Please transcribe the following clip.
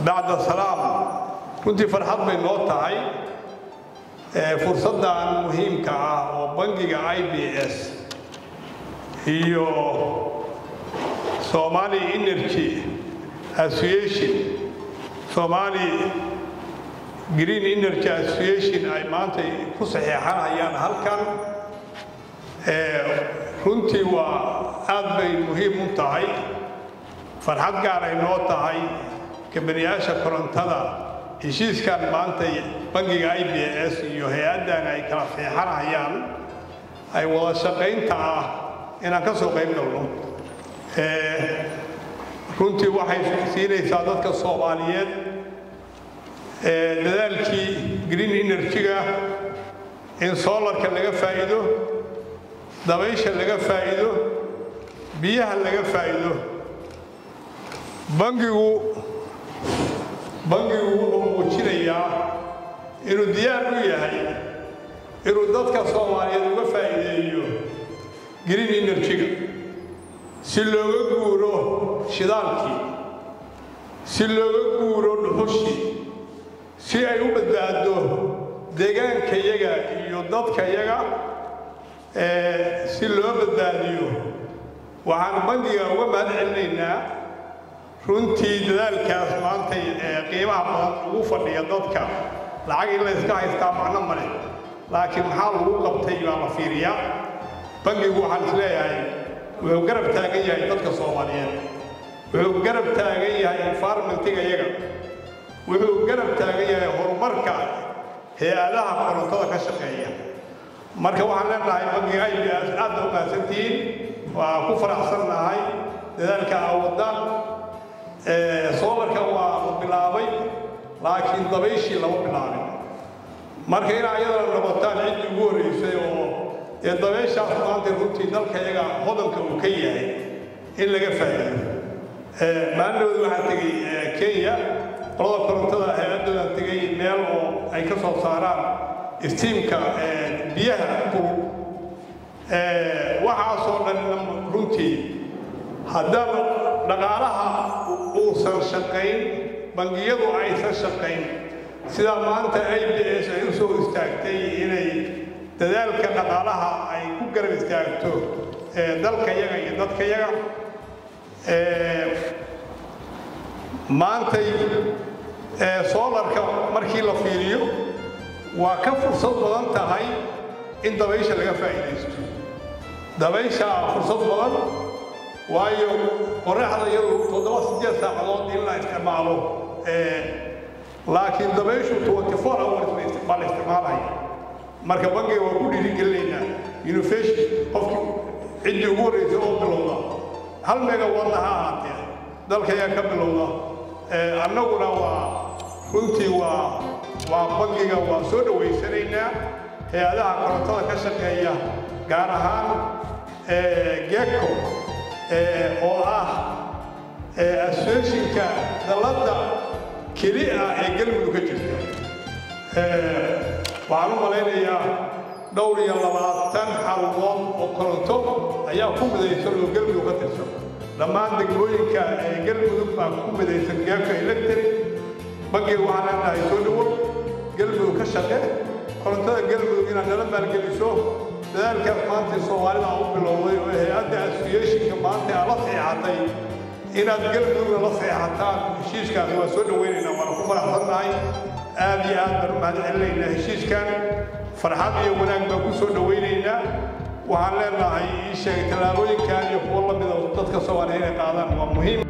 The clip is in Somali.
بعد السلام كنت فرحان بالنقطة هاي فرصة مهم وبنجي IBS هي Somali Energy Association Somali Green Energy Association أي مانتي كوسحيحان هيان هالكان runtii waa aad bay muhiim u tahay farxad gaar ah inoo tahay kabaniyaasha korontada heshiiskan maanta bangiga IBS iyo hay'adan ay kala fiixanayaan ay wada shaqaynta ah inaan ka soo qayb galno runtii waxay siinaysaa dadka Soomaaliyeed dadaalkii green energy-ga in solarka laga faa'iido dabaysha laga faa'iido biyaha laga faa'iido bangigu wuxuu muujinayaa inuu diyaar u yahay inuu dadka Soomaaliyeed uga faa'iideeyo green energy-ga si looga guuro shidaalkii si looga guuro dhuxushii si ay u badbaado deegaankayaga iyo dadkayaga si loo badbaadiyo waxaan bangiga uga mahadcelinaynaa runtii dadaalkaas maanta qiimaha badan ugu fadhiya dadka lacag in la iska haystaa macno male laakiin maxaa lagu qabtay baa la fiiriyaa bangigu waxaan isleeyahay wuxuu garab taagan yahay dadka Soomaaliyeed wuxuu garab taagan yahay environment-iga iyaga wuxuu garab taagan yahay horumarka hay'adaha korontada ka shaqeeya marka waxaan leenahay bangiga IBS aad u mahadsantihiin waa ku faraxsanahay dadaalka awadaan solarka waa bilaabay laakiin dabayshii lama bilaabin marka in ayada noqotaan cid ugu horeysay oo dabayshaas maanta runtii dalkayaga hodanka uu ka yahay in laga faa'iido maalmood waxaan tegay Kenya qolada korontada hay'adooda tegay meel oo ay ka soo saaraan istiimka biyaha kulul waxaasoo dhan runtii haddaan dhaqaalaha uusan shaqayn bangiyadu aysan shaqayn sida maanta IBS ay u soo istaagtay inay dadaalka dhaqaalaha ay ku garab istaagto dalkayaga iyo dadkayaga maantay solarka markii la fiiriyo waa ka fursad badan tahay in dabaysha laga faa'iideysto dabaysha fursad badan waayo qorraxda iyadu 7-8 saacadood in la isticmaalo laakiin dabayshu 24 hours la isticmaalaya marka bangiga waa ku dhiirigelinaynaa innovation qofkii cidii ugu horeysay oo bilowda 1 megawatt ha ahaatee dalkayaga ka bilowda annaguna waa runtii waa bangiga waa soo dhaweysanaynaa hay'adaha korontada ka shaqeeya gaar ahaan GECO oo ah association-ka dalada keliya ee galmudug ka jirta waxaan u malaynayaa dhowr iyo 20 xarumood oo koronto ayaa ku midaysan oo galmudug ka tirsan dhammaan degmooyinka galmudug baa ku midaysan GECO electric bangiga waxaan leenahay soo dhawo galmudug ka shaqee korontada galmudug inaad nala maalgeliso dadaalkaas maanta Soomaalida u bilowday oo hay'adda association-ka maanta la saxiixatay inaad galmudugna la saxiixataan heshiiskaas waa soo dhaweynaynaa waan ku faraxsanahay aad iyo aad baan u mahadcelinaynaa heshiiskan farxad iyo wanaag baan ku soo dhaweynaynaa waxaan leenahay ii sheeg tallaabooyinkan iyo kuwa lamida dadka Soomaaliyeed ay qaadaan waa muhiim